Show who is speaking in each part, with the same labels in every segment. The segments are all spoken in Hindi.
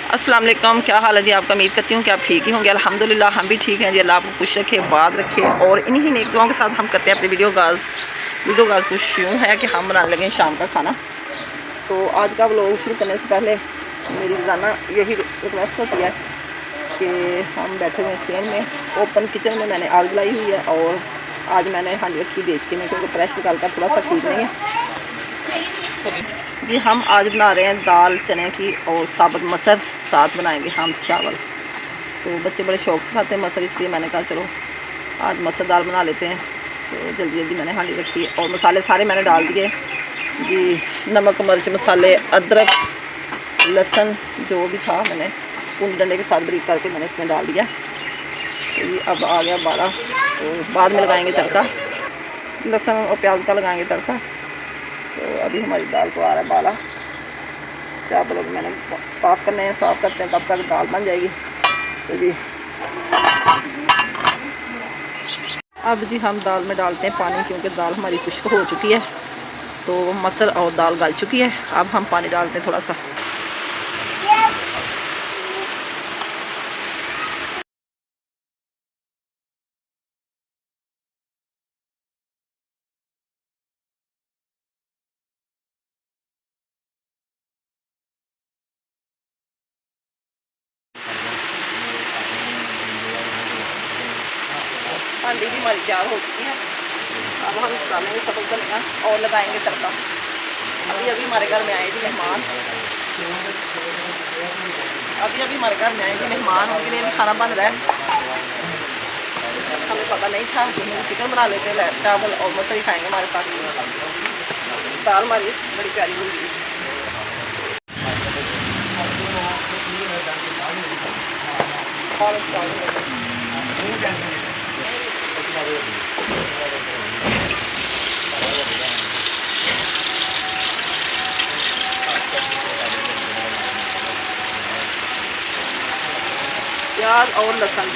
Speaker 1: अस्सलाम वालेकुम, क्या हाल है जी आपका। उम्मीद करती हूँ कि आप ठीक ही होंगे। अल्हम्दुलिल्लाह हम भी ठीक हैं जी। अल्लाह आपको खुश रखे, बात रखे। और इन्हीं नेक दुआओं के साथ हम करते हैं अपने वीडियो गाज कुछ यूँ है कि हम बनाने लगे शाम का खाना। तो आज का व्लॉग शुरू करने से पहले मेरी रोज़ाना यही रिक्वेस्ट होती है कि हम बैठे हुए सेन में, ओपन किचन में मैंने आग जलाई हुई है। और आज मैंने हांडी रखी बेच के में, क्योंकि प्रेशर निकाल का थोड़ा सा ठीक नहीं है जी। हम आज बना रहे हैं दाल चने की और साबुत मसर, साथ बनाएंगे हम चावल। तो बच्चे बड़े शौक़ से खाते हैं मसर, इसलिए मैंने कहा चलो आज मसर दाल बना लेते हैं। तो जल्दी जल्दी मैंने हांडी रखी और मसाले सारे मैंने डाल दिए जी। नमक मिर्च मसाले अदरक लहसुन जो भी था मैंने कूंद डंडे के साथ ब्रीक करके मैंने इसमें डाल दिया। तो ये अब आ गया बाला, तो बाद में लगाएंगे तड़का, लहसुन और प्याज का लगाएंगे तड़का। तो अभी हमारी दाल को आ रहा है बाला। चावल मैंने साफ़ करने हैं, साफ़ करते हैं तब तक दाल बन जाएगी। तो जी अब जी हम दाल में डालते हैं पानी, क्योंकि दाल हमारी खुश्क हो चुकी है। तो मसर और दाल गल चुकी है। अब हम पानी डालते हैं थोड़ा सा। हांडी भी हमारी तैयार हो चुकी है। अब हम डालेंगे सबक धनिया और लगाएंगे तड़का। अभी अभी हमारे घर में आए थे मेहमान, उनके लिए भी खाना बन रहा है। हमें पता नहीं था कि हम चिकन बना लेते हैं, चावल और मटर ही खाएंगे हमारे साथ। दाल हमारी बड़ी प्यारी बन गई। प्याज और लहसुन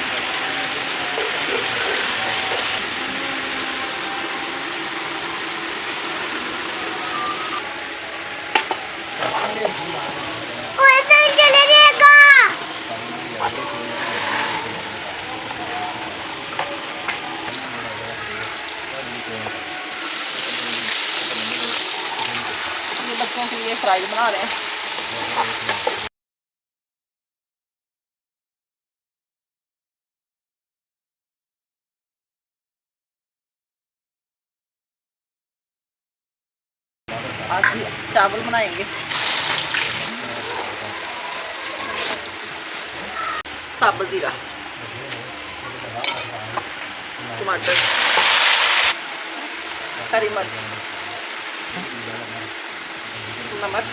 Speaker 1: बच्चों के लिए फ्राई बना रहे हैं। आज चावल बनाएंगे। साबुत जीरा, टमाटर, हरी मिर्च, नमक,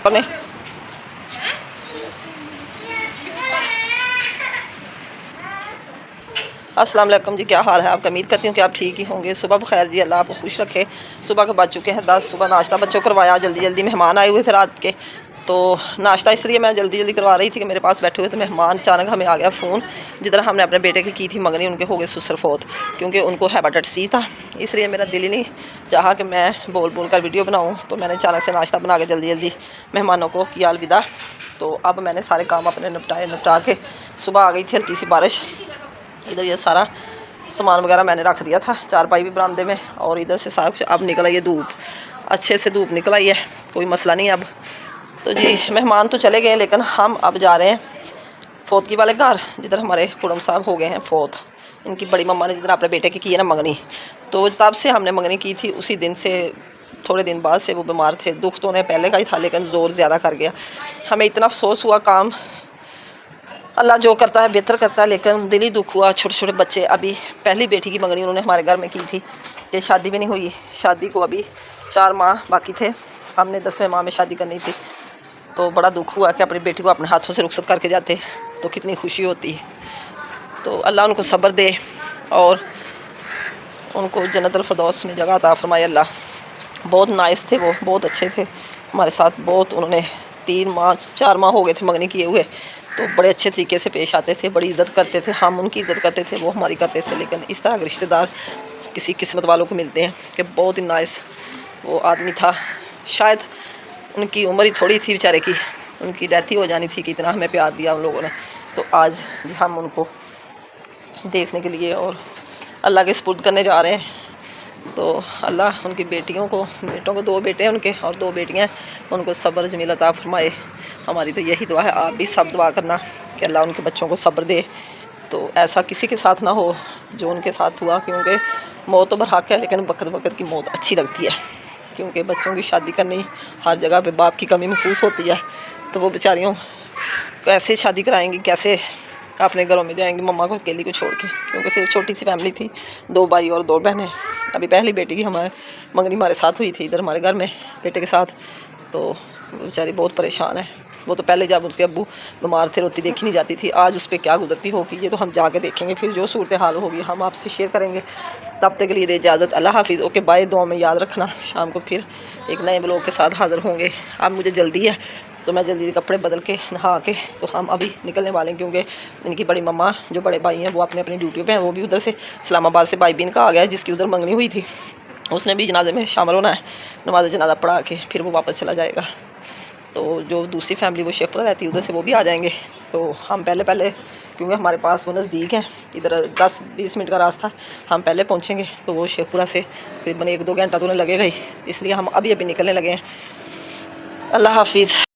Speaker 1: अपने अस्सलाम वालेकुम जी, क्या हाल है आपका? उम्मीद करती हूँ कि आप ठीक ही होंगे। सुबह बखैर जी, अल्लाह आपको खुश रखे। सुबह के बज चुके हैं 10। सुबह नाश्ता बच्चों को करवाया, जल्दी जल्दी मेहमान आए हुए थे रात के, तो नाश्ता इसलिए मैं जल्दी जल्दी करवा रही थी कि मेरे पास बैठे हुए थे मेहमान। अचानक हमें आ गया फ़ोन, जिधर हमने अपने बेटे की थी मंगनी, उनके हो गए ससुर फोत, क्योंकि उनको हेपेटाइटिस सी था। इसलिए मेरा दिल ही नहीं चाहा कि मैं बोल बोल कर वीडियो बनाऊँ, तो मैंने अचानक से नाश्ता बना के जल्दी जल्दी मेहमानों को किया अलविदा। तो अब मैंने सारे काम अपने निपटा के सुबह आ गई थी हल्की सी बारिश। इधर ये सारा सामान वगैरह मैंने रख दिया था, चारपाई भी बरामदे में, और इधर से सारा कुछ अब निकल आई है धूप, अच्छे से धूप निकल आई है, कोई मसला नहीं अब। तो जी मेहमान तो चले गए, लेकिन हम अब जा रहे हैं फोतकी वाले घर, जिधर हमारे कुड़म साहब हो गए हैं फोत। इनकी बड़ी मम्मा ने जिधर अपने बेटे की है ना मंगनी, तो तब से हमने मंगनी की थी, उसी दिन से थोड़े दिन बाद से वो बीमार थे। दुख तो उन्हें पहले का ही था, लेकिन ज़ोर ज़्यादा कर गया। हमें इतना अफसोस हुआ, काम अल्लाह जो करता है बेहतर करता है, लेकिन दिली दुख हुआ। छोटे छोटे बच्चे, अभी पहली बेटी की मंगनी उन्होंने हमारे घर में की थी, ये शादी भी नहीं हुई, शादी को अभी 4 माह बाकी थे, हमने 10वें माह में शादी करनी थी। तो बड़ा दुख हुआ कि अपनी बेटी को अपने हाथों से रुखसत करके जाते तो कितनी खुशी होती। तो अल्लाह उनको सब्र दे और उनको जन्नतुल फिरदौस में जगह अता फरमाए अल्लाह। बहुत नाइस थे वो, बहुत अच्छे थे हमारे साथ, बहुत उन्होंने 3 माह 4 माह हो गए थे मंगनी किए हुए, तो बड़े अच्छे तरीके से पेश आते थे, बड़ी इज़्ज़त करते थे, हम उनकी इज़्ज़त करते थे, वो हमारी करते थे। लेकिन इस तरह के रिश्तेदार किसी किस्मत वालों को मिलते हैं कि बहुत ही नाइस वो आदमी था। शायद उनकी उम्र ही थोड़ी थी बेचारे की, उनकी डेथ ही हो जानी थी कि इतना हमें प्यार दिया उन लोगों ने। तो आज हम उनको देखने के लिए और अल्लाह के सुपुर्द करने जा रहे हैं। तो अल्लाह उनकी बेटों को 2 बेटे हैं उनके और 2 बेटियां, उनको सब्र जमील अता फरमाए। हमारी तो यही दुआ है, आप भी सब दुआ करना कि अल्लाह उनके बच्चों को सब्र दे। तो ऐसा किसी के साथ ना हो जो उनके साथ हुआ, क्योंकि मौत तो बरहक है, लेकिन वक्त वक्त की मौत अच्छी लगती है, क्योंकि बच्चों की शादी करनी, हर जगह पे बाप की कमी महसूस होती है। तो वो बेचारियों कैसे शादी कराएंगी, कैसे अपने घरों में जाएंगी मम्मा को अकेली को छोड़ के, क्योंकि सिर्फ छोटी सी फैमिली थी, 2 भाई और 2 बहनें। अभी पहली बेटी की हमारे मंगनी हमारे साथ हुई थी इधर हमारे घर में बेटे के साथ। तो बेचारी बहुत परेशान है। वो तो पहले जब उसके अब्बू बीमार थे रोती देखी नहीं जाती थी, आज उस पर क्या गुजरती होगी ये तो हम जाके देखेंगे, फिर जो सूरत हाल होगी हम आपसे शेयर करेंगे। तब तक के लिए दे इजाज़त, अल्लाह हाफिज़। ओके बाय, दुआ में याद रखना। शाम को फिर एक नए ब्लॉग के साथ हाज़िर होंगे। अब मुझे जल्दी है, तो मैं जल्दी कपड़े बदल के नहा के तो हम अभी निकलने वाले हैं, क्योंकि इनकी बड़ी मम्मा जो बड़े भाई हैं वो अपने अपनी ड्यूटी पे हैं। वो भी उधर से इस्लामाबाद से भाई बीन का आ गया है, जिसकी उधर मंगनी हुई थी, उसने भी जनाजे में शामिल होना है। नमाज जनाजा पढ़ा के फिर वो वापस चला जाएगा। तो जो दूसरी फैमिली वो शेखपुरा रहती है, उधर से वो भी आ जाएंगे। तो हम पहले क्योंकि हमारे पास वो नज़दीक है, इधर 10-20 मिनट का रास्ता, हम पहले पहुँचेंगे। तो वो शेखपुरा से तकरीबन 1-2 घंटा तो उन्हें लगेगा ही, इसलिए हम अभी निकलने लगे हैं। अल्लाह हाफिज़।